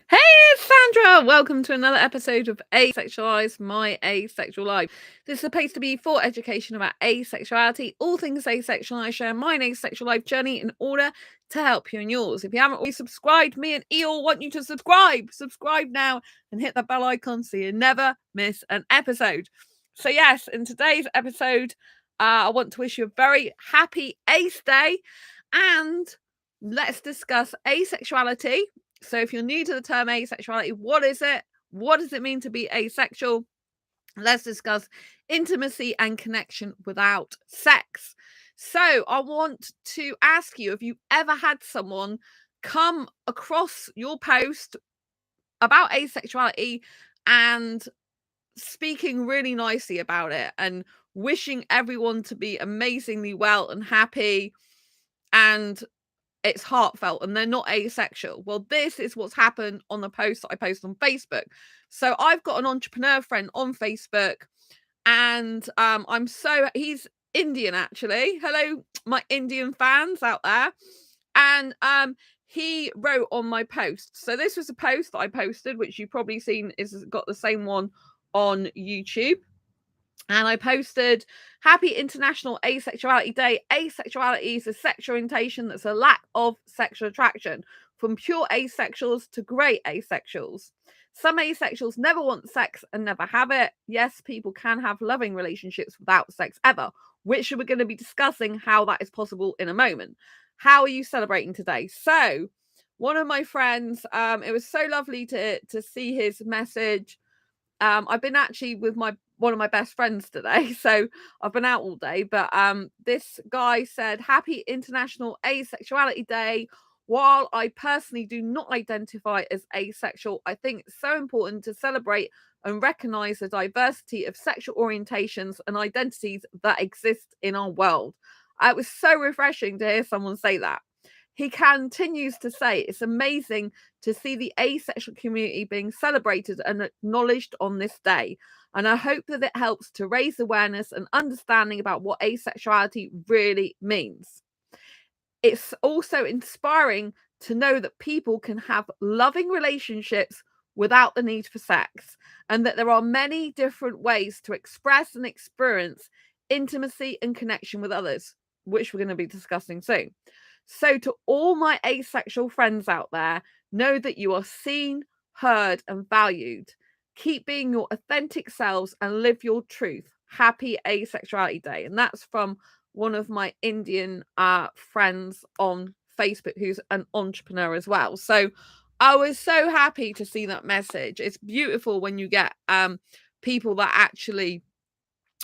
Hey, it's Sandra. Welcome to another episode of Asexualise, my asexual life. This is supposed to be for education about asexuality, all things asexual. I share my asexual life journey in order to help you in yours. If you haven't already subscribed, me and Eeyore want you to subscribe. Subscribe now and hit that bell icon so you never miss an episode. So yes, in today's episode, I want to wish you a very happy Ace Day, and let's discuss asexuality. So if you're new to the term asexuality, what is it? What does it mean to be asexual? Let's discuss intimacy and connection without sex. So I want to ask you, have you ever had someone come across your post about asexuality and speaking really nicely about it and wishing everyone to be amazingly well and happy, and it's heartfelt and they're not asexual? Well, this is what's happened on the post that I post on Facebook. So I've got an entrepreneur friend on Facebook, and he's Indian actually. Hello, my Indian fans out there. And he wrote on my post. So this was a post that I posted, which you've probably seen is got the same one on YouTube. And I posted, Happy International Asexuality Day. Asexuality is a sexual orientation that's a lack of sexual attraction, from pure asexuals to grey asexuals. Some asexuals never want sex and never have it. Yes, people can have loving relationships without sex ever, which we're going to be discussing how that is possible in a moment. How are you celebrating today? So one of my friends, it was so lovely to see his message. I've been actually with one of my best friends today, so I've been out all day. But this guy said, Happy International Asexuality Day. While I personally do not identify as asexual, I think it's so important to celebrate and recognize the diversity of sexual orientations and identities that exist in our world. It was so refreshing to hear someone say that. He continues to say, it's amazing to see the asexual community being celebrated and acknowledged on this day. And I hope that it helps to raise awareness and understanding about what asexuality really means. It's also inspiring to know that people can have loving relationships without the need for sex, and that there are many different ways to express and experience intimacy and connection with others, which we're going to be discussing soon. So, to all my asexual friends out there, know that you are seen, heard, and valued. Keep being your authentic selves and live your truth. Happy Asexuality Day. And that's from one of my Indian friends on Facebook, who's an entrepreneur as well. So I was so happy to see that message. It's beautiful when you get people that actually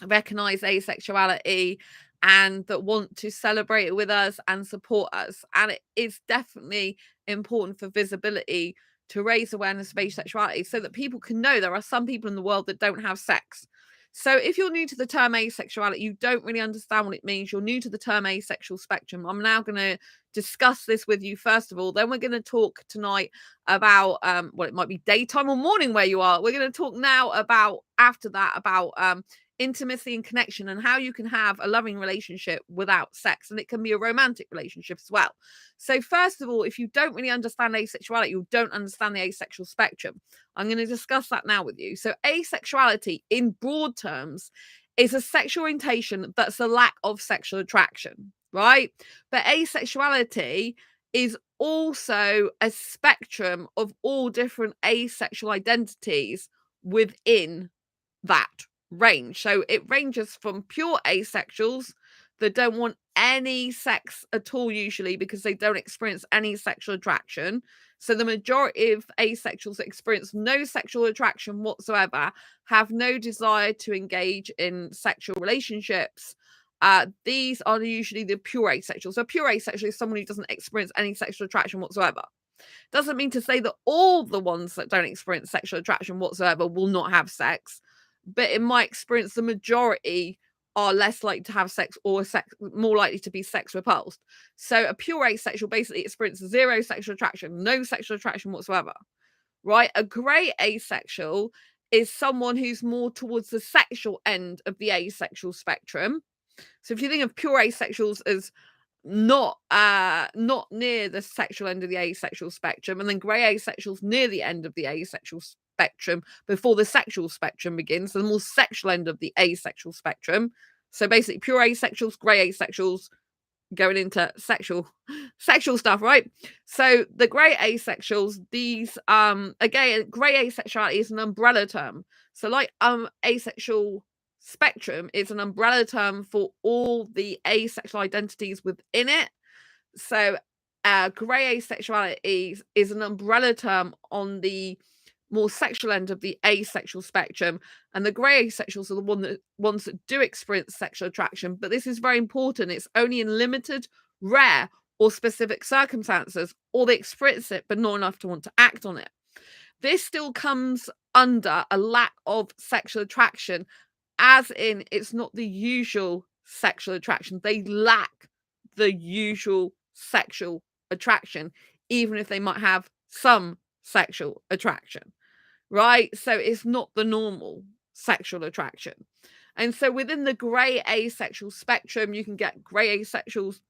recognize asexuality and that want to celebrate it with us and support us. And it is definitely important for visibility to raise awareness of asexuality so that people can know there are some people in the world that don't have sex. So if you're new to the term asexuality, you don't really understand what it means, you're new to the term asexual spectrum, I'm now going to discuss this with you first of all. Then we're going to talk tonight about well, it might be daytime or morning where you are. We're going to talk now about, after that, about intimacy and connection and how you can have a loving relationship without sex, and it can be a romantic relationship as well. So first of all, if you don't really understand asexuality, you don't understand the asexual spectrum. I'm going to discuss that now with you. So asexuality in broad terms is a sexual orientation that's a lack of sexual attraction, right? But asexuality is also a spectrum of all different asexual identities within that range. So it ranges from pure asexuals that don't want any sex at all, usually because they don't experience any sexual attraction. So the majority of asexuals that experience no sexual attraction whatsoever have no desire to engage in sexual relationships. These are usually the pure asexuals. So pure asexual is someone who doesn't experience any sexual attraction whatsoever. Doesn't mean to say that all the ones that don't experience sexual attraction whatsoever will not have sex, but in my experience, the majority are less likely to have sex or more likely to be sex repulsed. So a pure asexual basically experiences zero sexual attraction, no sexual attraction whatsoever, right? A grey asexual is someone who's more towards the sexual end of the asexual spectrum. So if you think of pure asexuals as not near the sexual end of the asexual spectrum, and then grey asexuals near the end of the asexual spectrum before the sexual spectrum begins, so the more sexual end of the asexual spectrum. So basically pure asexuals, grey asexuals, going into sexual stuff, right? So the grey asexuals, these again, grey asexuality is an umbrella term. So like asexual spectrum is an umbrella term for all the asexual identities within it. So grey asexuality is an umbrella term on the more sexual end of the asexual spectrum, and the grey asexuals are the ones that do experience sexual attraction. But this is very important. It's only in limited, rare, or specific circumstances, or they experience it but not enough to want to act on it. This still comes under a lack of sexual attraction, as in it's not the usual sexual attraction. They lack the usual sexual attraction, even if they might have some sexual attraction, right? So it's not the normal sexual attraction. And so within the grey asexual spectrum, you can get grey asexuals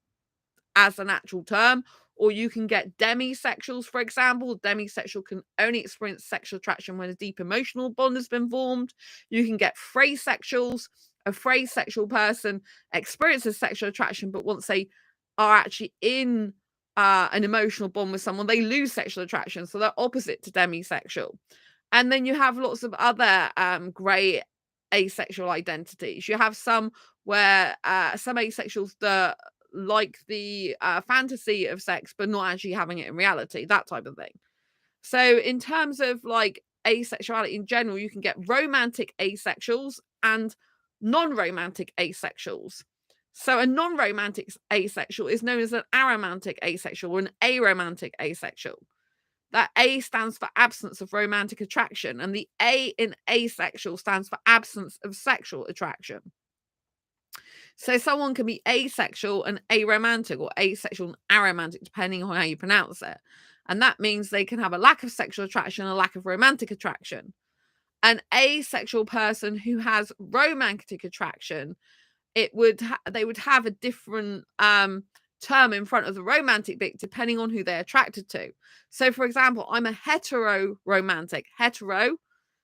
as an actual term, or you can get demisexuals, for example. Demisexual can only experience sexual attraction when a deep emotional bond has been formed. You can get phrasexuals. A phrasexual person experiences sexual attraction, but once they are actually in an emotional bond with someone, they lose sexual attraction. So they're opposite to demisexual. And then you have lots of other grey asexual identities. You have some where some asexuals that like the fantasy of sex, but not actually having it in reality, that type of thing. So in terms of like asexuality in general, you can get romantic asexuals and non-romantic asexuals. So a non-romantic asexual is known as an aromantic asexual or an aromantic asexual. That A stands for absence of romantic attraction, and the A in asexual stands for absence of sexual attraction. So someone can be asexual and aromantic, or asexual and aromantic, depending on how you pronounce it. And that means they can have a lack of sexual attraction, a lack of romantic attraction. An asexual person who has romantic attraction, they would have a different term in front of the romantic bit depending on who they're attracted to. So for example, I'm a hetero-romantic.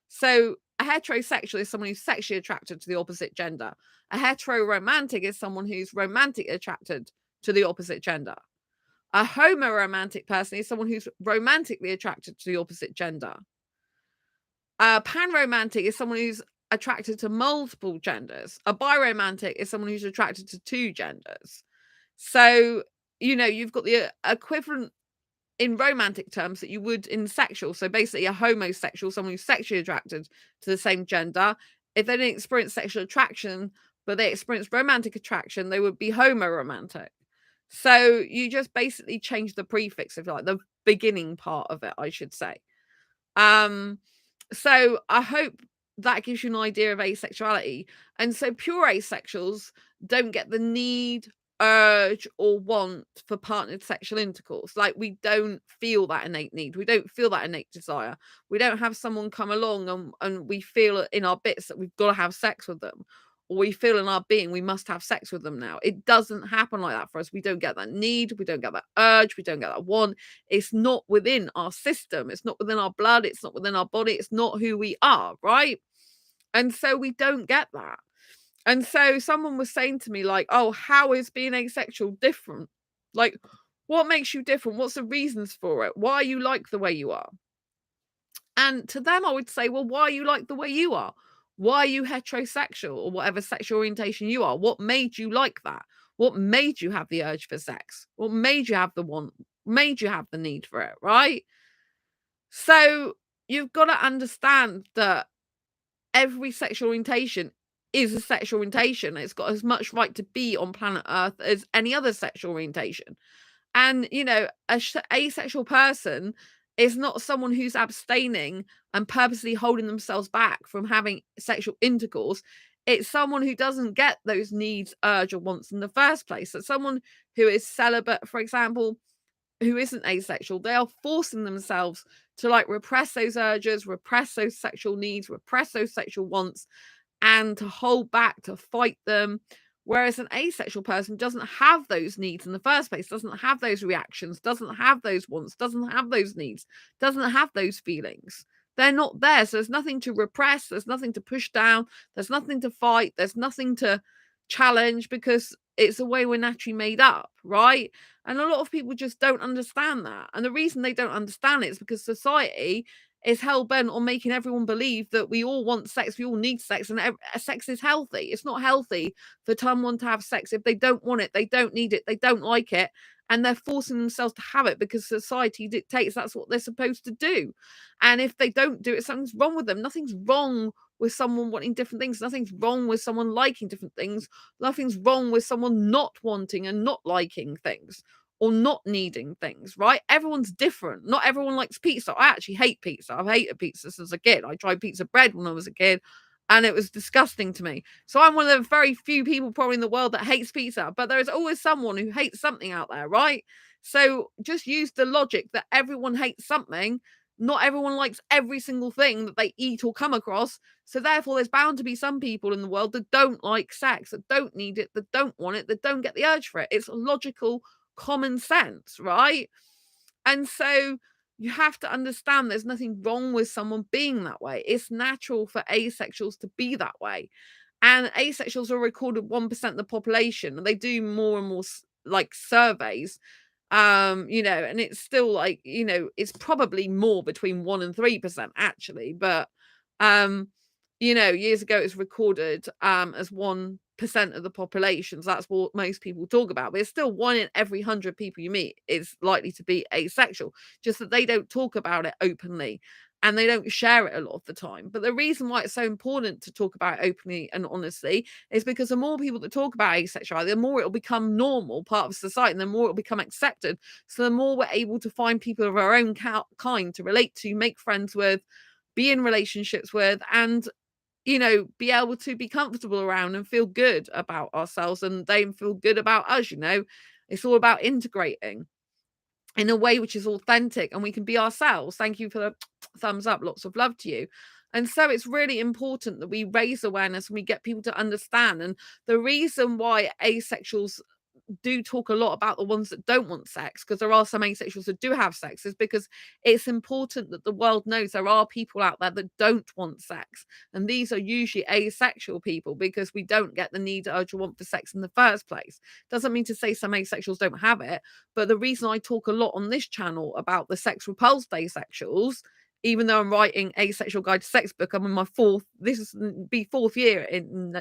So a heterosexual is someone who's sexually attracted to the opposite gender. A hetero-romantic is someone who's romantically attracted to the opposite gender. A homo-romantic person is someone who's romantically attracted to the opposite gender. A pan-romantic is someone who's attracted to multiple genders. A biromantic is someone who's attracted to two genders. So, you've got the equivalent in romantic terms that you would in sexual. So basically a homosexual, someone who's sexually attracted to the same gender. If they didn't experience sexual attraction, but they experienced romantic attraction, they would be homoromantic. So you just basically change the prefix, if you like, the beginning part of it, I should say. So I hope that gives you an idea of asexuality. And so pure asexuals don't get the need, urge, or want for partnered sexual intercourse. Like, we don't feel that innate need. We don't feel that innate desire. We don't have someone come along and we feel in our bits that we've got to have sex with them. Or we feel in our being we must have sex with them now. It doesn't happen like that for us. We don't get that need. We don't get that urge. We don't get that want. It's not within our system. It's not within our blood. It's not within our body. It's not who we are, right? And so we don't get that. And so someone was saying to me, like, oh, how is being asexual different? Like, what makes you different? What's the reasons for it? Why are you like the way you are? And to them, I would say, well, why are you like the way you are? Why are you heterosexual, or whatever sexual orientation you are? What made you like that? What made you have the urge for sex? What made you have the want? Made you have the need for it, right? So you've got to understand that every sexual orientation is a sexual orientation. It's got as much right to be on planet Earth as any other sexual orientation. And, a asexual person is not someone who's abstaining and purposely holding themselves back from having sexual intercourse. It's someone who doesn't get those needs, urge, or wants in the first place. So someone who is celibate, for example, who isn't asexual, they are forcing themselves to repress those urges, repress those sexual needs, repress those sexual wants, and to hold back, to fight them, Whereas an asexual person doesn't have those needs in the first place, doesn't have those reactions, doesn't have those wants, doesn't have those needs, doesn't have those feelings. They're not there. So there's nothing to repress, there's nothing to push down, there's nothing to fight, there's nothing to challenge, because it's the way we're naturally made up, right? And a lot of people just don't understand that. And the reason they don't understand it is because society is hell-bent on making everyone believe that we all want sex, we all need sex, and sex is healthy. It's not healthy for someone to have sex if they don't want it, they don't need it, they don't like it, and they're forcing themselves to have it because society dictates that's what they're supposed to do. And if they don't do it, something's wrong with them. Nothing's wrong with someone wanting different things. Nothing's wrong with someone liking different things. Nothing's wrong with someone not wanting and not liking things or not needing things, right? Everyone's different. Not everyone likes pizza. I actually hate pizza. I've hated pizza since a kid. I tried pizza bread when I was a kid and it was disgusting to me. So I'm one of the very few people probably in the world that hates pizza, but there is always someone who hates something out there, right? So just use the logic that everyone hates something. Not everyone likes every single thing that they eat or come across. So therefore, there's bound to be some people in the world that don't like sex, that don't need it, that don't want it, that don't get the urge for it. It's logical common sense, right? And so you have to understand there's nothing wrong with someone being that way. It's natural for asexuals to be that way. And asexuals are recorded 1% of the population, and they do more and more like surveys, and it's still like, it's probably more between 1 and 3% actually, but years ago it's recorded as 1% of the population. So that's what most people talk about, but it's still 1 in every 100 people you meet is likely to be asexual, just that they don't talk about it openly and they don't share it a lot of the time. But the reason why it's so important to talk about it openly and honestly is because the more people that talk about asexuality, the more it'll become normal part of society, and the more it'll become accepted. So the more we're able to find people of our own kind to relate to, make friends with, be in relationships with, and be able to be comfortable around and feel good about ourselves, and they feel good about us. It's all about integrating in a way which is authentic and we can be ourselves. Thank you for the thumbs up. Lots of love to you. And so it's really important that we raise awareness and we get people to understand. And the reason why asexuals do talk a lot about the ones that don't want sex, because there are some asexuals that do have sex, is because it's important that the world knows there are people out there that don't want sex. And these are usually asexual people, because we don't get the need, urge, or want for sex in the first place. Doesn't mean to say some asexuals don't have it, but the reason I talk a lot on this channel about the sex repulsed asexuals, even though I'm writing Asexual Guide to Sex book, I'm in my fourth year in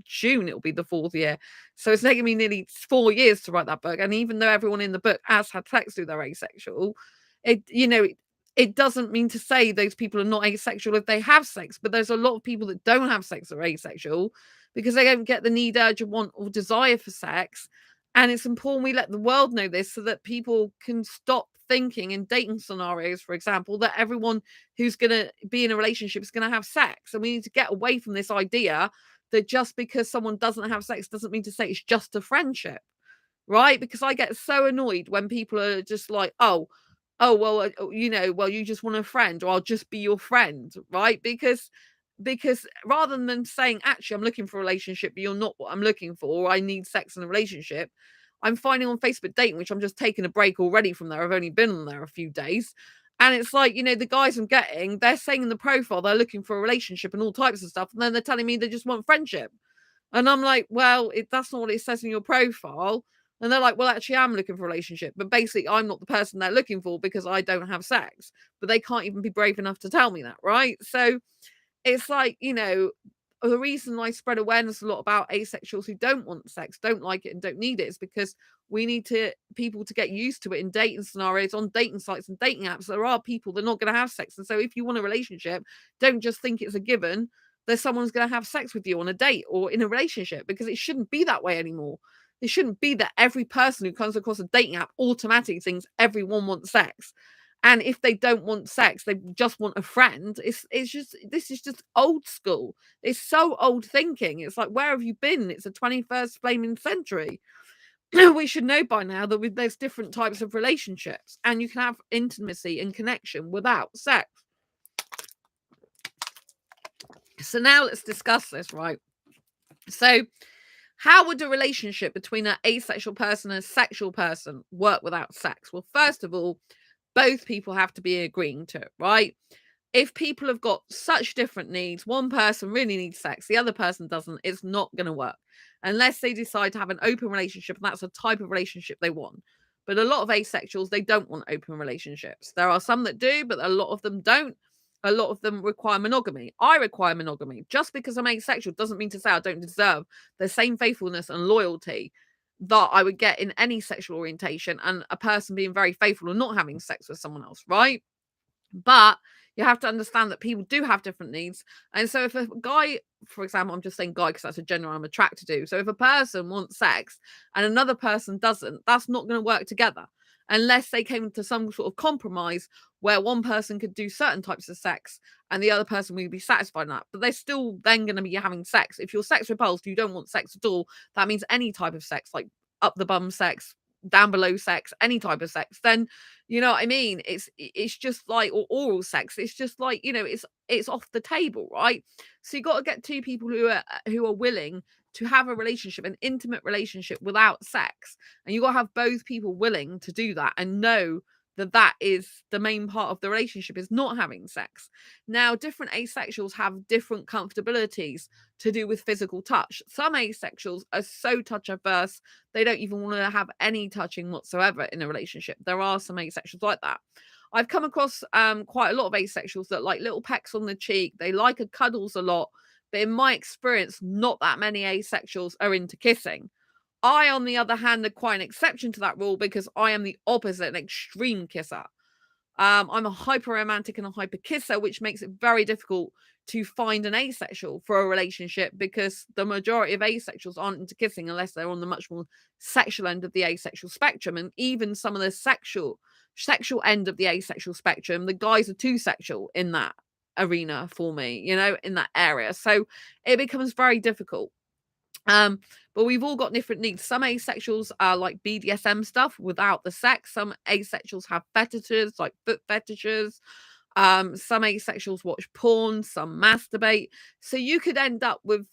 June. It'll be the 4th year. So it's taken me nearly 4 years to write that book. And even though everyone in the book has had sex through their asexual, it doesn't mean to say those people are not asexual if they have sex. But there's a lot of people that don't have sex that are asexual because they don't get the need, urge, or want, or desire for sex. And it's important we let the world know this so that people can stop thinking in dating scenarios, for example, that everyone who's going to be in a relationship is going to have sex. And we need to get away from this idea that just because someone doesn't have sex doesn't mean to say it's just a friendship, right? Because I get so annoyed when people are just like, well, well, you just want a friend, or I'll just be your friend, right? Because rather than them saying, actually, I'm looking for a relationship, but you're not what I'm looking for, or I need sex in a relationship, I'm finding on Facebook dating, which I'm just taking a break already from there. I've only been on there a few days. And it's like, the guys I'm getting, they're saying in the profile they're looking for a relationship and all types of stuff. And then they're telling me they just want friendship. And I'm like, well, that's not what it says in your profile. And they're like, well, actually, I'm looking for a relationship. But basically, I'm not the person they're looking for because I don't have sex. But they can't even be brave enough to tell me that, right? So it's like, the reason I spread awareness a lot about asexuals who don't want sex, don't like it, and don't need it is because we need people to get used to it in dating scenarios, on dating sites and dating apps. There are people that are not going to have sex. And so if you want a relationship, don't just think it's a given that someone's going to have sex with you on a date or in a relationship, because it shouldn't be that way anymore. It shouldn't be that every person who comes across a dating app automatically thinks everyone wants sex. And if they don't want sex, they just want a friend. This is just old school. It's so old thinking. It's like, where have you been? It's the 21st flaming century. We should know by now that there's different types of relationships, and you can have intimacy and connection without sex. So now let's discuss this, right? So How would a relationship between an asexual person and a sexual person work without sex? Well, first of all, both people have to be agreeing to it, right? If people have got such different needs, one person really needs sex, the other person doesn't, it's not going to work unless they decide to have an open relationship and that's a type of relationship they want. But a lot of asexuals, they don't want open relationships. There are some that do, but a lot of them don't. A lot of them require monogamy. I require monogamy. Just because I'm asexual doesn't mean to say I don't deserve the same faithfulness and loyalty that I would get in any sexual orientation and a person being very faithful and not having sex with someone else, right? But you have to understand that people do have different needs. And so if a guy, for example, I'm just saying guy because that's a gender I'm attracted to. So if a person wants sex and another person doesn't, that's not going to work together unless they came to some sort of compromise where one person could do certain types of sex and the other person would be satisfied in that. But they're still then going to be having sex. If you're sex repulsed, you don't want sex at all. That means any type of sex, like up the bum sex, down below sex, any type of sex, then you know what I mean? It's just like, or oral sex. It's just like, it's off the table, right? So you got to get two people who are willing to have a relationship, an intimate relationship without sex. And you got to have both people willing to do that and know that that is the main part of the relationship is not having sex. Now, different asexuals have different comfortabilities to do with physical touch. Some asexuals are so touch averse they don't even want to have any touching whatsoever in a relationship. There are some asexuals like that. I've come across quite a lot of asexuals that like little pecks on the cheek. They like a cuddles a lot. But in my experience, not that many asexuals are into kissing. I, on the other hand, are quite an exception to that rule because I am the opposite, an extreme kisser. I'm a hyper romantic and a hyper kisser, which makes it very difficult to find an asexual for a relationship because the majority of asexuals aren't into kissing unless they're on the much more sexual end of the asexual spectrum. And even some of the sexual end of the asexual spectrum, the guys are too sexual in that arena for me, in that area. So it becomes very difficult. But we've all got different needs. Some asexuals are like BDSM stuff without the sex. Some asexuals have fetishes, like foot fetishes. Some asexuals watch porn, some masturbate. So you could end up with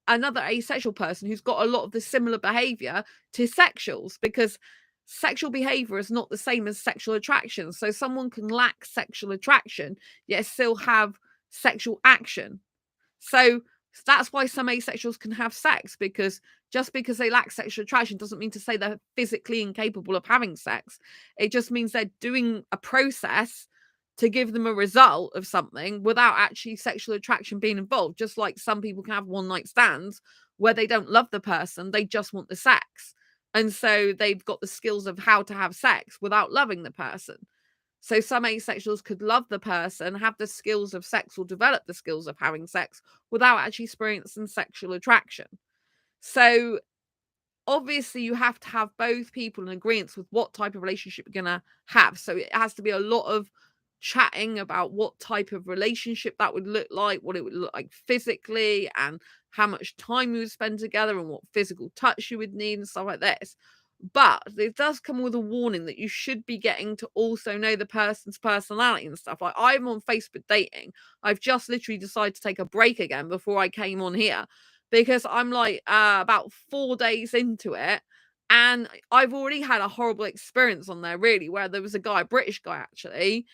another asexual person who's got a lot of the similar behavior to sexuals because sexual behavior is not the same as sexual attraction. So someone can lack sexual attraction, yet still have sexual action. So that's why some asexuals can have sex, because just because they lack sexual attraction doesn't mean to say they're physically incapable of having sex. It just means they're doing a process to give them a result of something without actually sexual attraction being involved. Just like some people can have one night stands where they don't love the person, they just want the sex. And so they've got the skills of how to have sex without loving the person. So some asexuals could love the person, have the skills of sex, or develop the skills of having sex without actually experiencing sexual attraction. So obviously you have to have both people in agreement with what type of relationship you're going to have. So it has to be a lot of chatting about what type of relationship that would look like, what it would look like physically, and how much time you would spend together, and what physical touch you would need, and stuff like this. But it does come with a warning that you should be getting to also know the person's personality and stuff. Like, I'm on Facebook dating. I've just literally decided to take a break again before I came on here because I'm like about 4 days into it. And I've already had a horrible experience on there, really, where there was a guy, a British guy actually,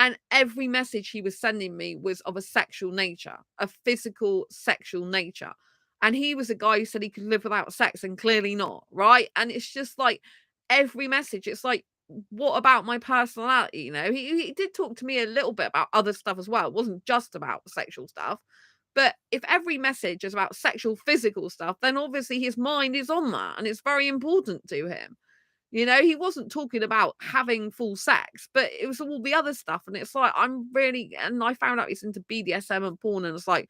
and every message he was sending me was of a sexual nature, a physical sexual nature. And he was a guy who said he could live without sex and clearly not, right? And it's just like every message, it's like, what about my personality? He did talk to me a little bit about other stuff as well. It wasn't just about sexual stuff. But if every message is about sexual, physical stuff, then obviously his mind is on that and it's very important to him. He wasn't talking about having full sex, but it was all the other stuff. And it's like, and I found out he's into BDSM and porn, and it's like,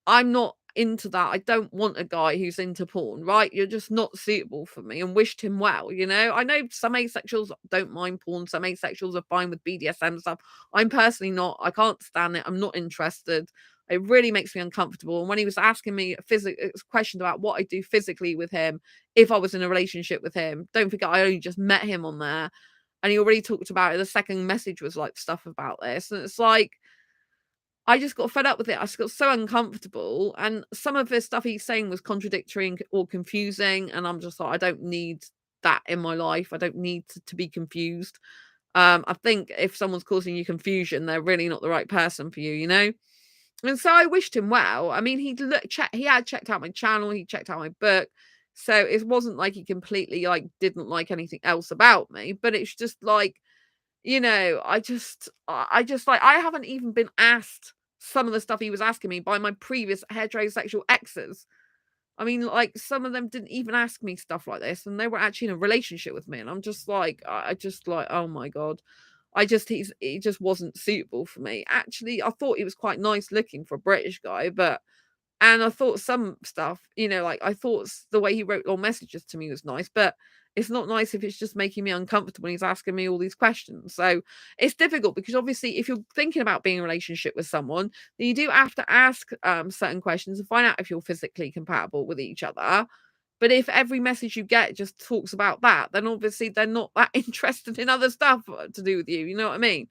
I'm not into that. I don't want a guy who's into porn, right? You're just not suitable for me, and wished him well, I know some asexuals don't mind porn, some asexuals are fine with BDSM stuff. I'm personally not. I can't stand it. I'm not interested. It really makes me uncomfortable. And when he was asking me questions about what I do physically with him, if I was in a relationship with him, don't forget I only just met him on there, and he already talked about it. The second message was like stuff about this, and it's like, I just got fed up with it. I just got so uncomfortable. And some of the stuff he's saying was contradictory or confusing. And I'm just like, I don't need that in my life. I don't need to be confused. I think if someone's causing you confusion, they're really not the right person for you, you know? And so I wished him well. I mean, he had checked out my channel, he checked out my book. So it wasn't like he completely like didn't like anything else about me, but it's just like, you know, I just like I haven't even been asked some of the stuff he was asking me by my previous heterosexual exes. I mean, like some of them didn't even ask me stuff like this, and they were actually in a relationship with me, and I'm just like, I just like, oh my god, he just wasn't suitable for me. Actually, I thought he was quite nice looking for a British guy, but and I thought some stuff, you know, like I thought the way he wrote long messages to me was nice, but it's not nice if it's just making me uncomfortable when he's asking me all these questions. So it's difficult because obviously, if you're thinking about being in a relationship with someone, then you do have to ask certain questions and find out if you're physically compatible with each other. But if every message you get just talks about that, then obviously they're not that interested in other stuff to do with you. You know what I mean?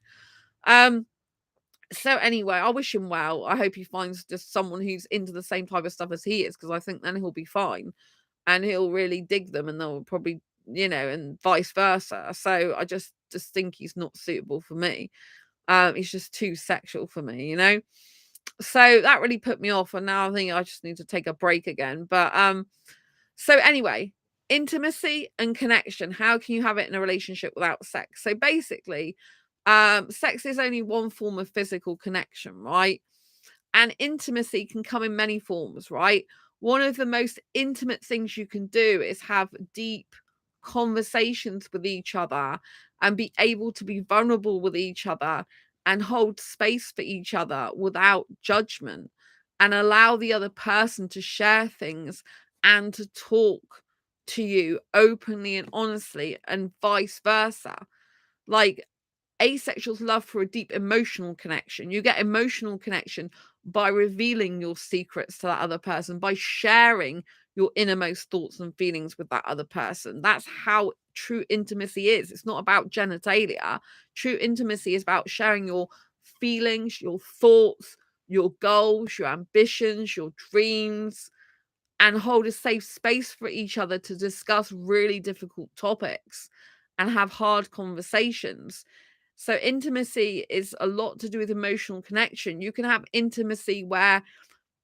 Um, so anyway, I wish him well. I hope he finds just someone who's into the same type of stuff as he is, because I think then he'll be fine and he'll really dig them and they'll probably, you know, and vice versa. So I just think he's not suitable for me. He's just too sexual for me, you know? So that really put me off, and now I think I just need to take a break again. But so anyway, intimacy and connection. How can you have it in a relationship without sex? So basically, sex is only one form of physical connection, right? And intimacy can come in many forms, right? One of the most intimate things you can do is have deep conversations with each other and be able to be vulnerable with each other and hold space for each other without judgment and allow the other person to share things and to talk to you openly and honestly and vice versa. Like, asexuals love for a deep emotional connection. You get emotional connection by revealing your secrets to that other person, by sharing your innermost thoughts and feelings with that other person. That's how true intimacy is. It's not about genitalia. True intimacy is about sharing your feelings, your thoughts, your goals, your ambitions, your dreams, and hold a safe space for each other to discuss really difficult topics and have hard conversations. So, intimacy is a lot to do with emotional connection. You can have intimacy where,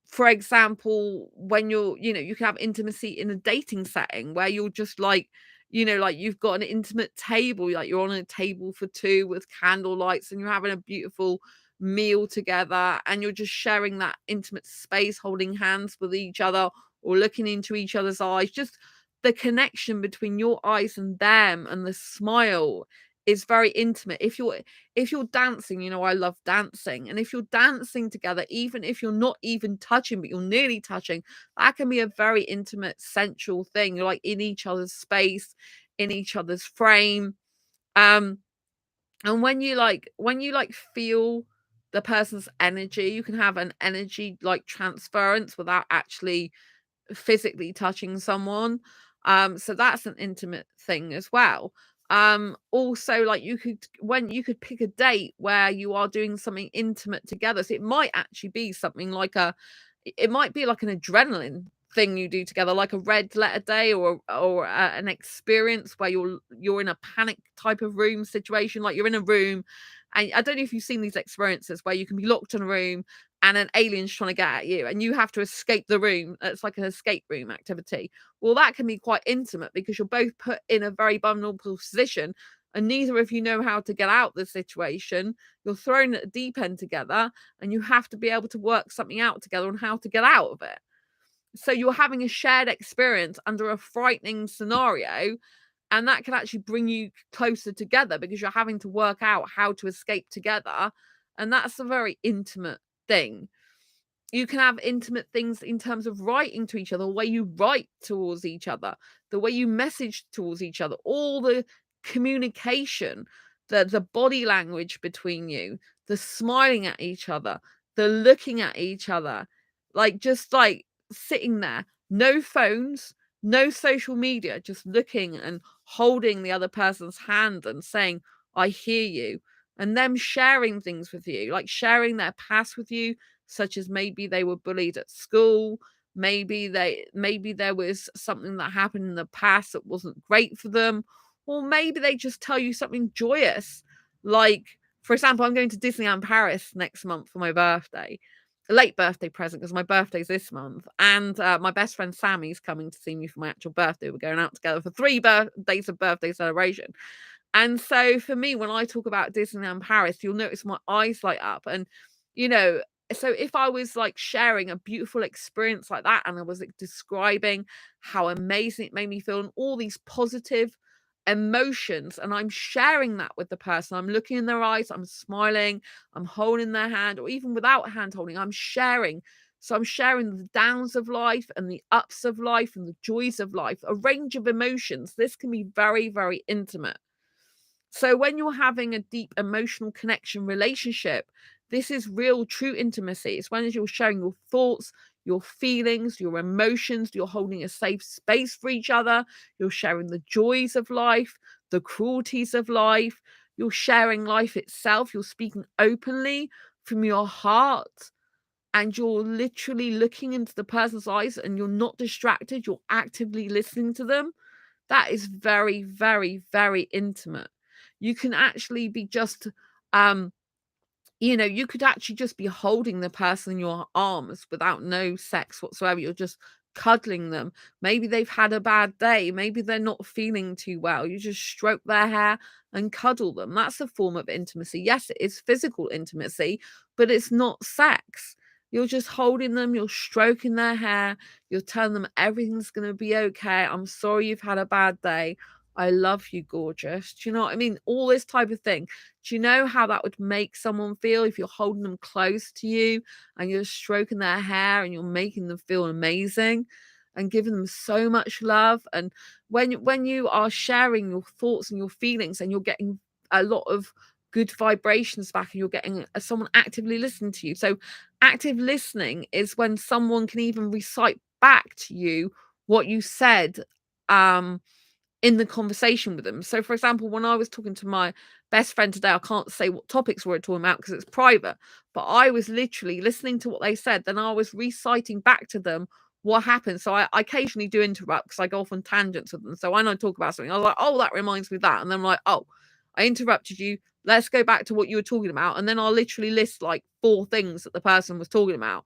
for example, when you can have intimacy in a dating setting where you're just like, like you've got an intimate table, like you're on a table for two with candle lights and you're having a beautiful meal together and you're just sharing that intimate space, holding hands with each other or looking into each other's eyes. Just the connection between your eyes and them and the smile is very intimate. If you're dancing, I love dancing. And if you're dancing together, even if you're not even touching, but you're nearly touching, that can be a very intimate, sensual thing. You're like in each other's space, in each other's frame. Um, and when you feel the person's energy, you can have an energy like transference without actually physically touching someone. So that's an intimate thing as well. Also, like you could pick a date where you are doing something intimate together. So it might actually be something like it might be like an adrenaline thing you do together, like a red letter day or an experience where you're in a panic type of room situation, like you're in a room. And I don't know if you've seen these experiences where you can be locked in a room and an alien's trying to get at you and you have to escape the room. It's like an escape room activity. Well, that can be quite intimate because you're both put in a very vulnerable position and neither of you know how to get out of the situation. You're thrown at the deep end together and you have to be able to work something out together on how to get out of it. So you're having a shared experience under a frightening scenario, and that can actually bring you closer together because you're having to work out how to escape together. And that's a very intimate thing. You can have intimate things in terms of writing to each other, the way you write towards each other, the way you message towards each other, all the communication, the body language between you, the smiling at each other, the looking at each other, like just like sitting there, no phones, no social media, just looking and holding the other person's hand and saying, I hear you. and them sharing things with you, like sharing their past with you, such as maybe they were bullied at school, maybe there was something that happened in the past that wasn't great for them, or maybe they just tell you something joyous. Like, for example, I'm going to Disneyland Paris next month for my birthday, a late birthday present because my birthday's this month. And my best friend Sammy's coming to see me for my actual birthday. We're going out together for 3 days of birthday celebration. And so for me, when I talk about Disneyland Paris, you'll notice my eyes light up. And, you know, so if I was like sharing a beautiful experience like that, and I was like describing how amazing it made me feel and all these positive emotions, and I'm sharing that with the person, I'm looking in their eyes, I'm smiling, I'm holding their hand, or even without hand holding, I'm sharing. So I'm sharing the downs of life and the ups of life and the joys of life, a range of emotions. This can be very, very intimate. So when you're having a deep emotional connection relationship, this is real, true intimacy. It's when you're sharing your thoughts, your feelings, your emotions, you're holding a safe space for each other, you're sharing the joys of life, the cruelties of life, you're sharing life itself, you're speaking openly from your heart, and you're literally looking into the person's eyes and you're not distracted, you're actively listening to them. That is very, very, very intimate. You can actually be just, um, you could actually just be holding the person in your arms without no sex whatsoever. You're just cuddling them. Maybe they've had a bad day. Maybe they're not feeling too well. You just stroke their hair and cuddle them. That's a form of intimacy. Yes, it is physical intimacy, but it's not sex. You're just holding them, you're stroking their hair, you're telling them everything's going to be okay. I'm sorry you've had a bad day. I love you, gorgeous. Do you know what I mean? All this type of thing. Do you know how that would make someone feel if you're holding them close to you and you're stroking their hair and you're making them feel amazing and giving them so much love? And when you are sharing your thoughts and your feelings and you're getting a lot of good vibrations back and you're getting someone actively listening to you. So active listening is when someone can even recite back to you what you said um in the conversation with them. So, for example, when I was talking to my best friend today, I can't say what topics we were talking about because it's private, but I was literally listening to what they said. Then I was reciting back to them what happened. So I occasionally do interrupt because I go off on tangents with them. So when I talk about something, I was like, oh, that reminds me of that. And then I'm like, oh, I interrupted you. Let's go back to what you were talking about. And then I'll literally list like 4 things that the person was talking about.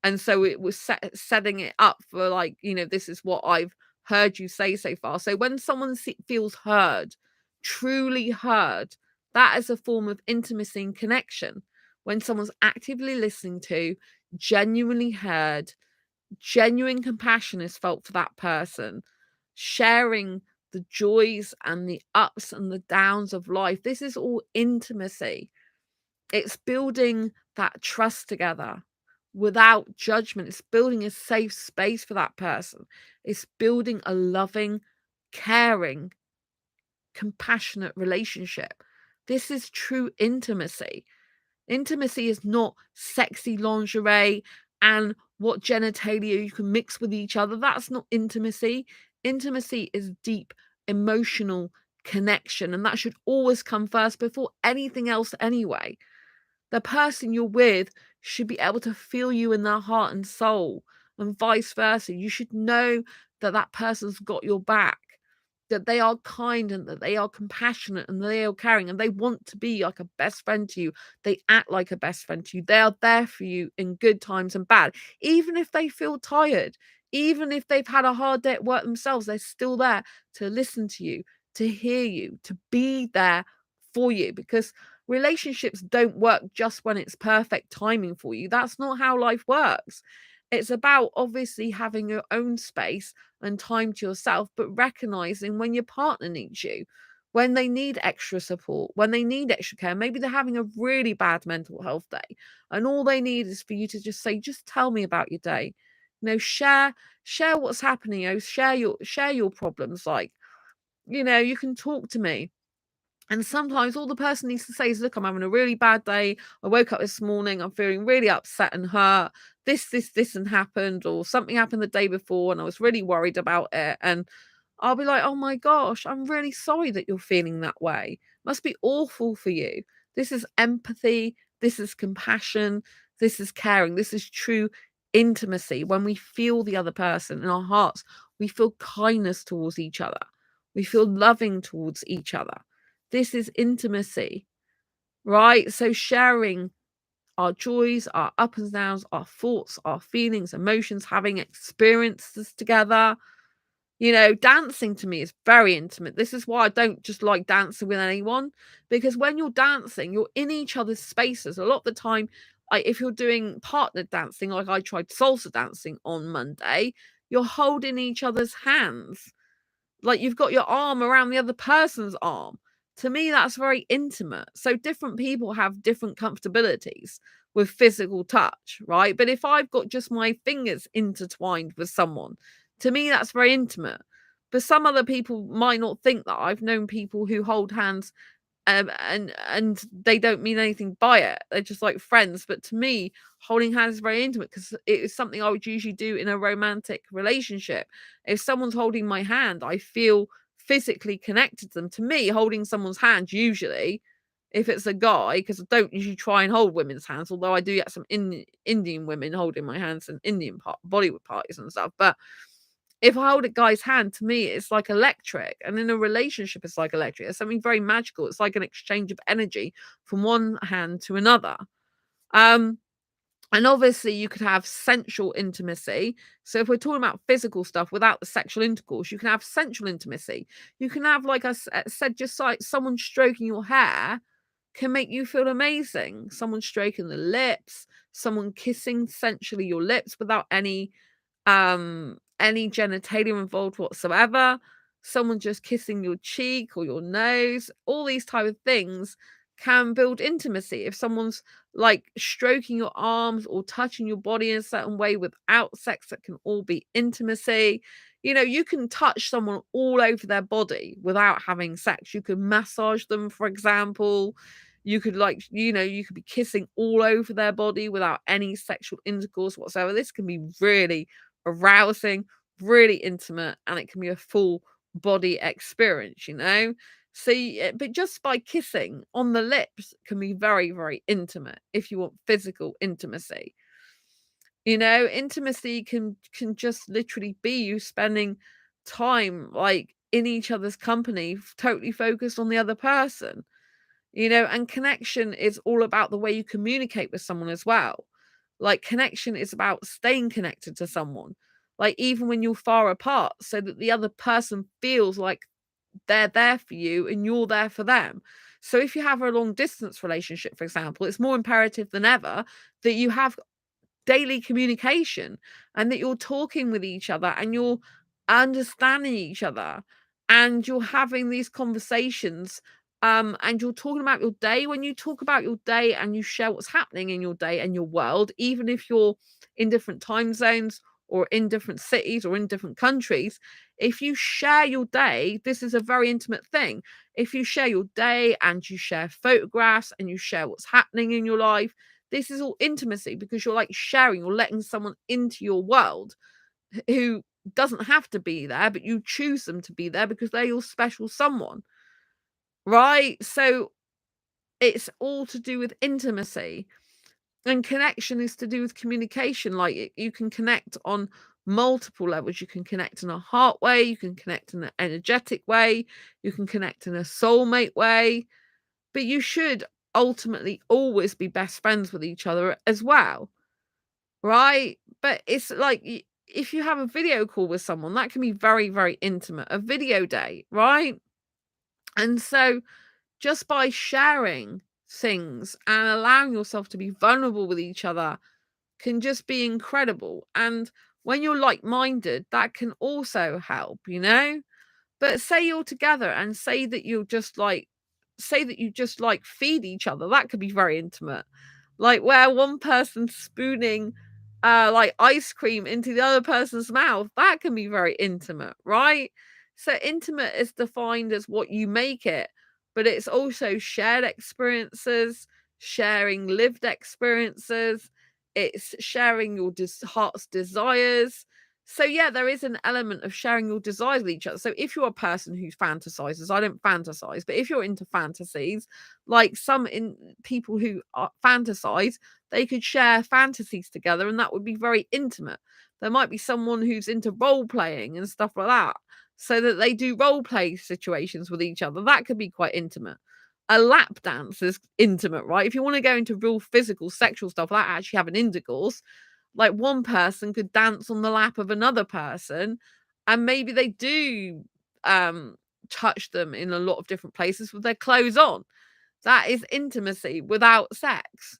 And so it was setting it up for like, this is what I've heard you say so far. So when someone feels heard, truly heard, that is a form of intimacy and connection. When someone's actively listening to, genuinely heard, genuine compassion is felt for that person, sharing the joys and the ups and the downs of life. This is all intimacy. It's building that trust together without judgment. It's building a safe space for that person. It's building a loving, caring, compassionate relationship. This is true intimacy. Intimacy is not sexy lingerie and what genitalia you can mix with each other. That's not intimacy. Intimacy is deep emotional connection, and that should always come first before anything else anyway. The person you're with should be able to feel you in their heart and soul, and vice versa. You should know that that person's got your back, that they are kind and that they are compassionate and they are caring and they want to be like a best friend to you. They act like a best friend to you. They are there for you in good times and bad. Even if they feel tired, even if they've had a hard day at work themselves, they're still there to listen to you, to hear you, to be there for you, because relationships don't work just when it's perfect timing for you. That's not how life works. It's about obviously having your own space and time to yourself, but recognizing when your partner needs you, when they need extra support, when they need extra care. Maybe they're having a really bad mental health day, and all they need is for you to just say, just tell me about your day. Share what's happening. Share your problems. Like, you can talk to me. And sometimes all the person needs to say is, look, I'm having a really bad day. I woke up this morning. I'm feeling really upset and hurt. This, and happened, or something happened the day before, and I was really worried about it. And I'll be like, oh my gosh, I'm really sorry that you're feeling that way. Must be awful for you. This is empathy. This is compassion. This is caring. This is true intimacy. When we feel the other person in our hearts, we feel kindness towards each other. We feel loving towards each other. This is intimacy, right? So sharing our joys, our ups and downs, our thoughts, our feelings, emotions, having experiences together. Dancing to me is very intimate. This is why I don't just like dancing with anyone, because when you're dancing, you're in each other's spaces. A lot of the time, if you're doing partner dancing, like I tried salsa dancing on Monday, you're holding each other's hands. Like you've got your arm around the other person's arm. To me, that's very intimate. So different people have different comfortabilities with physical touch, right? But if I've got just my fingers intertwined with someone, to me, that's very intimate. But some other people might not think that. I've known people who hold hands and they don't mean anything by it. They're just like friends. But to me, holding hands is very intimate because it is something I would usually do in a romantic relationship. If someone's holding my hand, I feel physically connected to them. To me, holding someone's hand usually, if it's a guy, because I don't usually try and hold women's hands, although I do get some Indian women holding my hands and Indian Bollywood parties and stuff. But if I hold a guy's hand, to me, it's like electric. And in a relationship, it's like electric. It's something very magical. It's like an exchange of energy from one hand to another. And obviously, you could have sensual intimacy. So if we're talking about physical stuff without the sexual intercourse, you can have sensual intimacy. You can have, like I said, just like someone stroking your hair can make you feel amazing. Someone stroking the lips, someone kissing sensually your lips without any genitalia involved whatsoever, someone just kissing your cheek or your nose, all these type of things can build intimacy. If someone's like stroking your arms or touching your body in a certain way without sex, that can all be intimacy. You can touch someone all over their body without having sex. You could massage them, for example. You could you could be kissing all over their body without any sexual intercourse whatsoever. This can be really arousing, really intimate, and it can be a full body experience. So, but just by kissing on the lips can be very, very intimate if you want physical intimacy. Intimacy can just literally be you spending time like in each other's company, totally focused on the other person. And connection is all about the way you communicate with someone as well. Like connection is about staying connected to someone, like even when you're far apart, so that the other person feels like they're there for you and you're there for them. So if you have a long distance relationship, for example, it's more imperative than ever that you have daily communication and that you're talking with each other and you're understanding each other and you're having these conversations, and you're talking about your day. When you talk about your day and you share what's happening in your day and your world, even if you're in different time zones or in different cities or in different countries, if you share your day, this is a very intimate thing. If you share your day and you share photographs and you share what's happening in your life, this is all intimacy because you're like sharing, you're letting someone into your world who doesn't have to be there, but you choose them to be there because they're your special someone, right? So it's all to do with intimacy, and connection is to do with communication. Like you can connect on multiple levels. You can connect in a heart way, you can connect in an energetic way, you can connect in a soulmate way, but you should ultimately always be best friends with each other as well, right? But it's like if you have a video call with someone, that can be very, very intimate, a video date, right? And so just by sharing things and allowing yourself to be vulnerable with each other can just be incredible. And when you're like-minded, that can also help. But say you're together and say that you just like feed each other, that could be very intimate. Like where one person's spooning like ice cream into the other person's mouth, that can be very intimate, right? So intimate is defined as what you make it, but it's also shared experiences, sharing lived experiences, it's sharing your heart's desires. So yeah, there is an element of sharing your desires with each other. So if you're a person who fantasizes, I don't fantasize, but if you're into fantasies, like some in people who fantasize, they could share fantasies together, and that would be very intimate. There might be someone who's into role playing and stuff like that, so that they do role play situations with each other. That could be quite intimate. A lap dance is intimate, right? If you want to go into real physical sexual stuff, like actually having intercourse, like one person could dance on the lap of another person, and maybe they do um touch them in a lot of different places with their clothes on. That is intimacy without sex.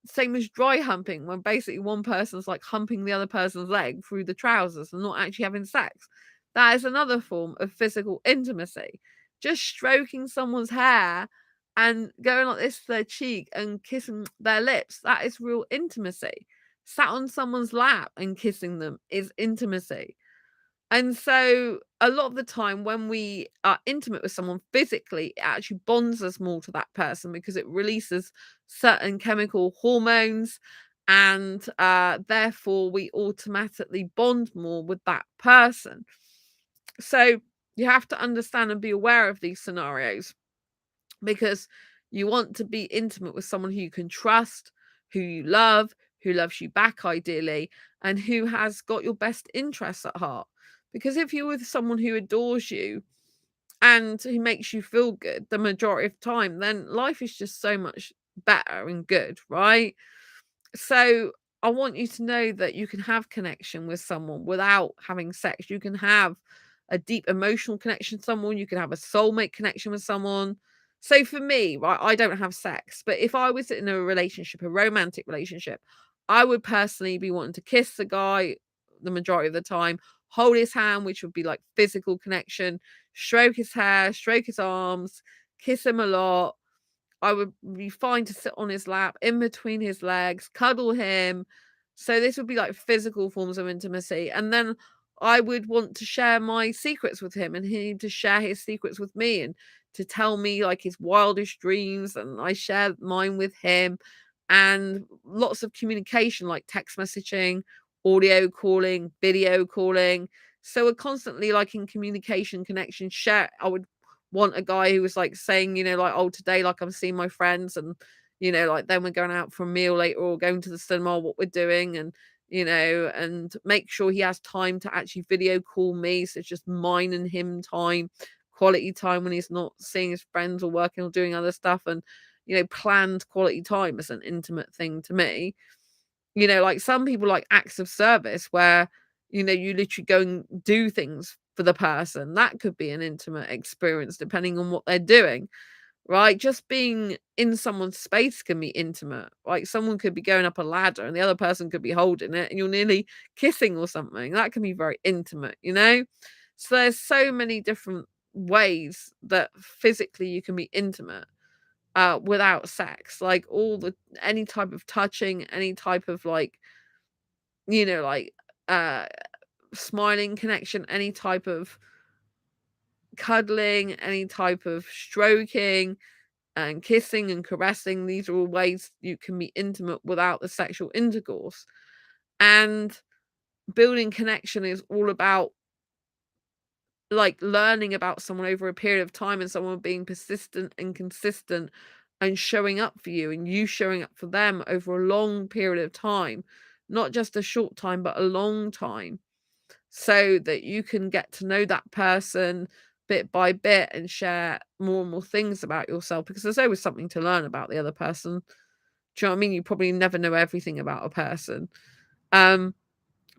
Same as dry humping, when basically one person's like humping the other person's leg through the trousers and not actually having sex. That is another form of physical intimacy. Just stroking someone's hair and going like this to their cheek and kissing their lips, that is real intimacy. Sat on someone's lap and kissing them is intimacy. And so a lot of the time when we are intimate with someone physically, it actually bonds us more to that person because it releases certain chemical hormones, and therefore we automatically bond more with that person. So you have to understand and be aware of these scenarios, because you want to be intimate with someone who you can trust, who you love, who loves you back ideally, and who has got your best interests at heart. Because if you're with someone who adores you and who makes you feel good the majority of time, then life is just so much better and good, right? So I want you to know that you can have connection with someone without having sex. You can have a deep emotional connection with someone. You can have a soulmate connection with someone. So for me, right, I don't have sex, but if I was in a relationship, a romantic relationship, I would personally be wanting to kiss the guy the majority of the time, hold his hand, which would be like physical connection, stroke his hair, stroke his arms, kiss him a lot. I would be fine to sit on his lap, in between his legs, cuddle him. So this would be like physical forms of intimacy. And then I would want to share my secrets with him and he to share his secrets with me and to tell me like his wildest dreams. And I share mine with him, and lots of communication like text messaging, audio calling, video calling. So we're constantly like in communication, connection, share. I would want a guy who was like saying, like, oh, today, like, I'm seeing my friends, and like then we're going out for a meal later or going to the cinema, what we're doing, and and make sure he has time to actually video call me. So it's just mine and him time, quality time when he's not seeing his friends or working or doing other stuff, and planned quality time is an intimate thing to me. Like some people like acts of service where, you literally go and do things for the person. That could be an intimate experience depending on what they're doing, right? Just being in someone's space can be intimate. Like someone could be going up a ladder and the other person could be holding it and you're nearly kissing or something. That can be very intimate. So there's so many different ways that physically you can be intimate without sex. Like any type of touching, any type of like like uh smiling connection, any type of cuddling, any type of stroking and kissing and caressing. These are all ways you can be intimate without the sexual intercourse. And building connection is all about like learning about someone over a period of time, and someone being persistent and consistent and showing up for you and you showing up for them over a long period of time, not just a short time but a long time, so that you can get to know that person bit by bit and share more and more things about yourself, because there's always something to learn about the other person. Do you know what I mean? You probably never know everything about a person. Um,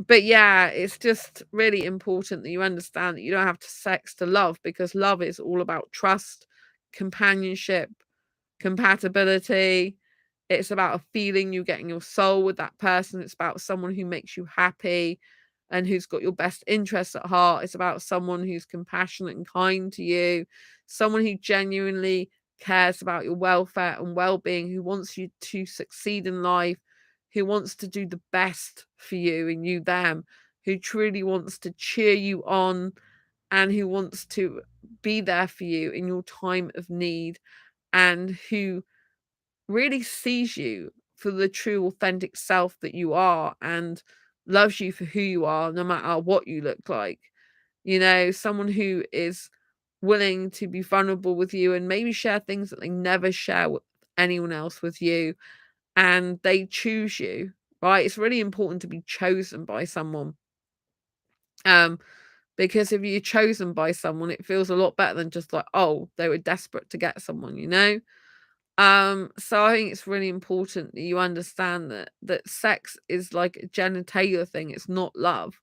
but yeah, it's just really important that you understand that you don't have to sex to love, because love is all about trust, companionship, compatibility. It's about a feeling you get in your soul with that person. It's about someone who makes you happy and who's got your best interests at heart. It's about someone who's compassionate and kind to you, someone who genuinely cares about your welfare and well-being, who wants you to succeed in life, who wants to do the best for you and you them, who truly wants to cheer you on, and who wants to be there for you in your time of need, and who really sees you for the true authentic self that you are, and loves you for who you are, no matter what you look like. Someone who is willing to be vulnerable with you and maybe share things that they never share with anyone else with you, and they choose you, right? It's really important to be chosen by someone. Because if you're chosen by someone, it feels a lot better than just like, oh, they were desperate to get someone. So I think it's really important that you understand that sex is like a genitalia thing. It's not love.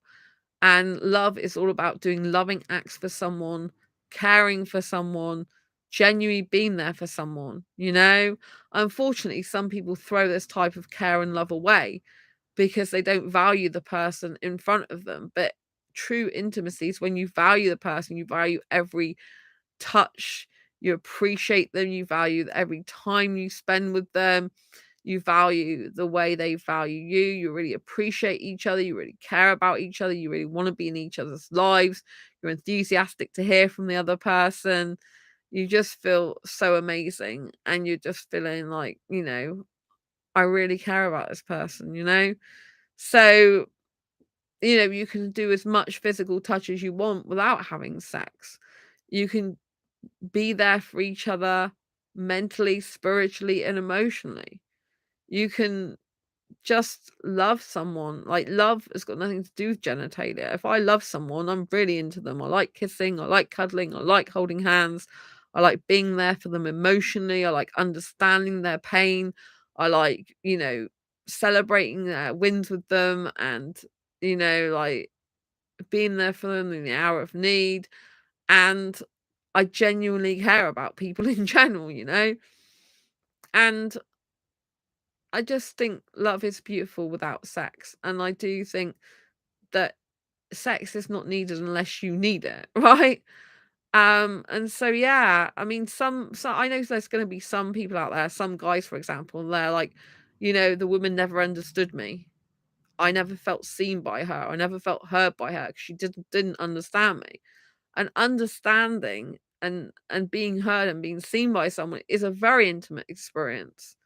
And love is all about doing loving acts for someone, caring for someone, genuinely being there for someone. Unfortunately, some people throw this type of care and love away because they don't value the person in front of them. But true intimacy is when you value the person, you value every touch, you appreciate them, you value every time you spend with them, you value the way they value you, you really appreciate each other, you really care about each other, you really want to be in each other's lives, you're enthusiastic to hear from the other person. You just feel so amazing, and you're just feeling like, I really care about this person. So, you can do as much physical touch as you want without having sex. You can be there for each other mentally, spiritually, and emotionally. You can just love someone. Like, love has got nothing to do with genitalia. If I love someone, I'm really into them. I like kissing, I like cuddling, I like holding hands, I like being there for them emotionally, I like understanding their pain, I like, celebrating their wins with them, and, like being there for them in the hour of need. And I genuinely care about people in general. And I just think love is beautiful without sex. And I do think that sex is not needed unless you need it, right? And so yeah, I mean, so I know there's going to be some people out there, some guys, for example, and they're like, the woman never understood me. I never felt seen by her. I never felt heard by her because she didn't understand me. And understanding and being heard and being seen by someone is a very intimate experience.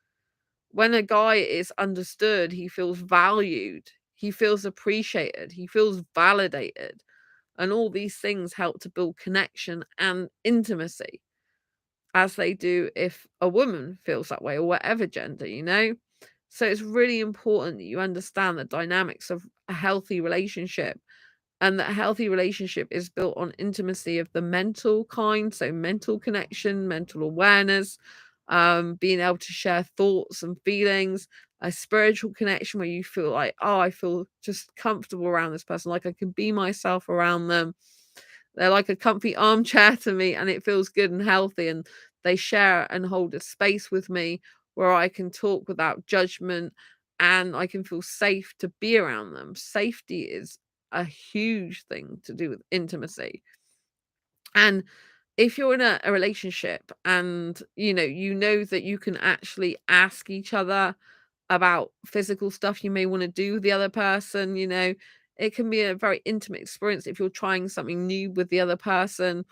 When a guy is understood, he feels valued, he feels appreciated, he feels validated, and all these things help to build connection and intimacy, as they do if a woman feels that way, or whatever gender. So it's really important that you understand the dynamics of a healthy relationship, and that a healthy relationship is built on intimacy of the mental kind, so mental connection, mental awareness, being able to share thoughts and feelings, a spiritual connection where you feel like, oh, I feel just comfortable around this person, like I can be myself around them. They're like a comfy armchair to me, and it feels good and healthy, and they share and hold a space with me where I can talk without judgment, and I can feel safe to be around them. Safety is a huge thing to do with intimacy. And if you're in a relationship, and you know that you can actually ask each other about physical stuff you may want to do with the other person, it can be a very intimate experience if you're trying something new with the other person,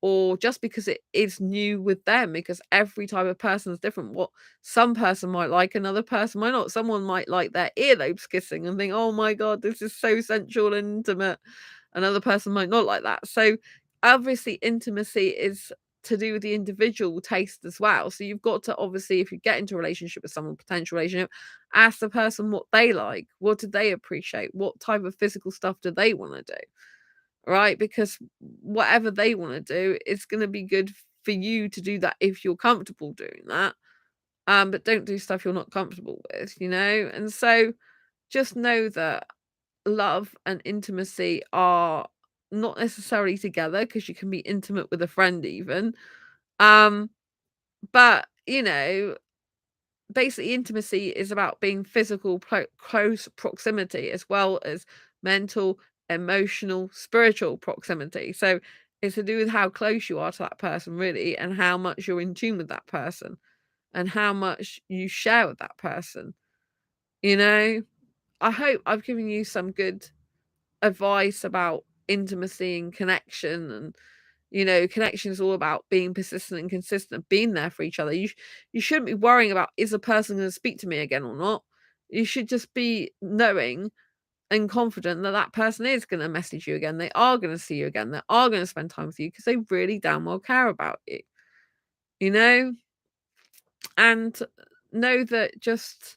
or just because it is new with them, because every type of person is different. What some person might like, another person might not. Someone might like their earlobes kissing and think, oh my god, this is so sensual and intimate. Another person might not like that. So obviously intimacy is to do with the individual taste as well. So you've got to, obviously, if you get into a relationship with someone, potential relationship, ask the person what they like, what do they appreciate, what type of physical stuff do they want to do, right? Because whatever they want to do, it's going to be good for you to do that if you're comfortable doing that. But don't do stuff you're not comfortable with. And so just know that love and intimacy are not necessarily together, because you can be intimate with a friend even. Um, but basically intimacy is about being physical, close proximity, as well as mental, emotional, spiritual proximity. So it's to do with how close you are to that person, really, and how much you're in tune with that person, and how much you share with that person. you know I hope I've given you some good advice about intimacy and connection. And connection is all about being persistent and consistent, being there for each other. You shouldn't be worrying about, is a person going to speak to me again or not. You should just be knowing and confident that that person is going to message you again. They are going to see you again. They are going to spend time with you because they really damn well care about you, you know? And know that just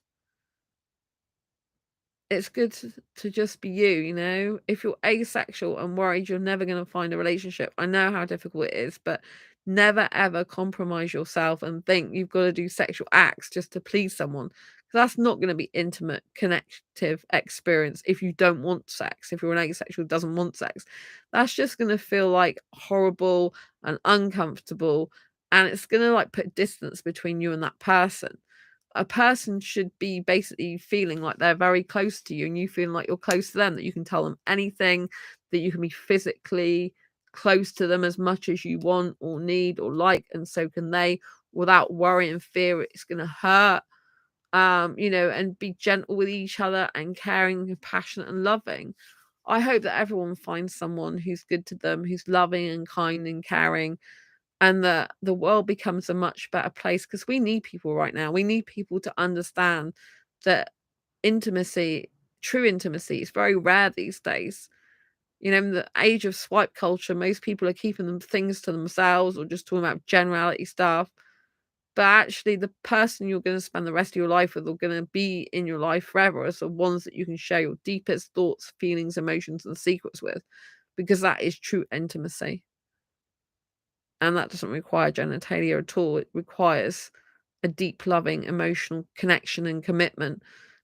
it's good to just be you, you know? If you're asexual and worried you're never going to find a relationship, I know how difficult it is, but never ever compromise yourself and think you've got to do sexual acts just to please someone. 'Cause that's not going to be intimate, connective experience if you don't want sex. If you're an asexual who doesn't want sex, that's just going to feel like horrible and uncomfortable, and it's going to like put distance between you and that person. A person should be basically feeling like they're very close to you and you feeling like you're close to them, that you can tell them anything, that you can be physically close to them as much as you want or need or like, and so can they, without worry and fear it's going to hurt. You know, and be gentle with each other and caring, compassionate and loving. I hope that everyone finds someone who's good to them, who's loving and kind and caring, and that the world becomes a much better place, because we need people right now. We need people to understand that intimacy, true intimacy, is very rare these days. You know, in the age of swipe culture, most people are keeping them things to themselves or just talking about generality stuff. But actually, the person you're going to spend the rest of your life with, or going to be in your life forever, are the ones that you can share your deepest thoughts, feelings, emotions, and secrets with, because that is true intimacy. And that doesn't require genitalia at all. It requires a deep, loving, emotional connection and commitment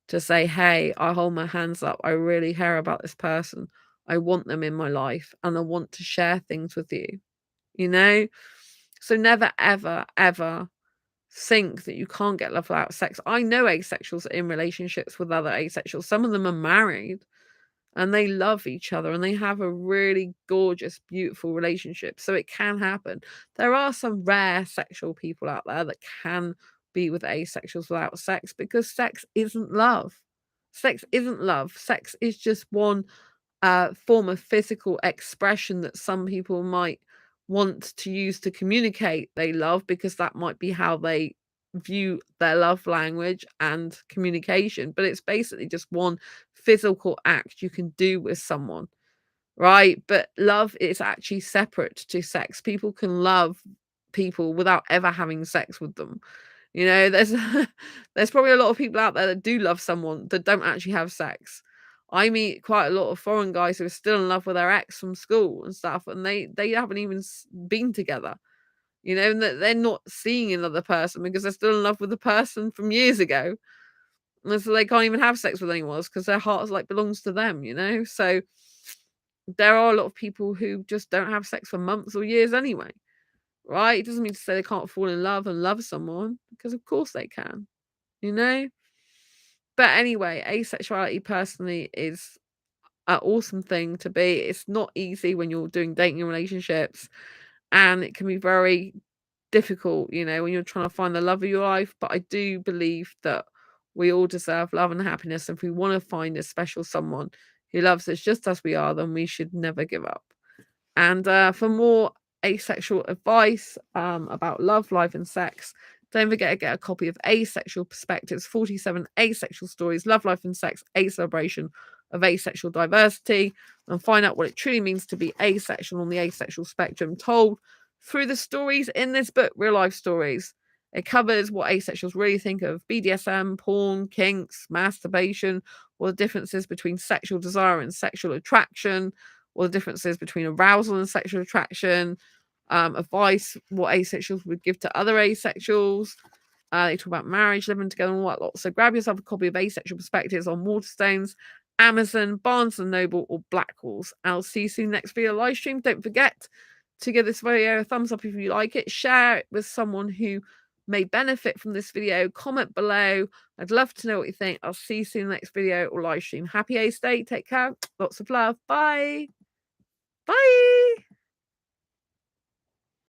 to say, hey, I hold my hands up. I really care about this person. I want them in my life and I want to share things with you, you know? So never, ever, ever think that you can't get love without sex. I know asexuals are in relationships with other asexuals. Some of them are married and they love each other and they have a really gorgeous, beautiful relationship. So it can happen. There are some rare sexual people out there that can be with asexuals without sex, because sex isn't love. Sex isn't love. Sex is just one form of physical expression that some people might want to use to communicate they love, because that might be how they view their love language and communication. But it's basically just one physical act you can do with someone, right? But love is actually separate to sex. People can love people without ever having sex with them. You know, there's there's probably a lot of people out there that do love someone that don't actually have sex. I meet quite a lot of foreign guys who are still in love with their ex from school and stuff, and they haven't even been together. You know, and that they're not seeing another person because they're still in love with the person from years ago, and so they can't even have sex with anyone else because their heart like belongs to them. You know, so there are a lot of people who just don't have sex for months or years anyway, right? It doesn't mean to say they can't fall in love and love someone, because of course they can, you know? But anyway, asexuality personally is an awesome thing to be. It's not easy when you're doing dating and relationships, and it can be very difficult, you know, when you're trying to find the love of your life. But I do believe that we all deserve love and happiness. If we want to find a special someone who loves us just as we are, then we should never give up. And for more asexual advice about love, life, and sex, don't forget to get a copy of Asexual Perspectives, 47 Asexual Stories, Love, Life, and Sex, a celebration of asexual diversity, and find out what it truly means to be asexual on the asexual spectrum, told through the stories in this book, real life stories. It covers what asexuals really think of BDSM, porn, kinks, masturbation, what the differences between sexual desire and sexual attraction, what the differences between arousal and sexual attraction, advice what asexuals would give to other asexuals. They talk about marriage, living together, and what lot. So grab yourself a copy of Asexual Perspectives on Waterstones, Amazon, Barnes and Noble, or Blackwalls. I'll see you soon next video live stream. Don't forget to give this video a thumbs up if you like it. Share it with someone who may benefit from this video. Comment below. I'd love to know what you think. I'll see you soon next video or live stream. Happy Ace Day. Take care. Lots of love. Bye. Bye.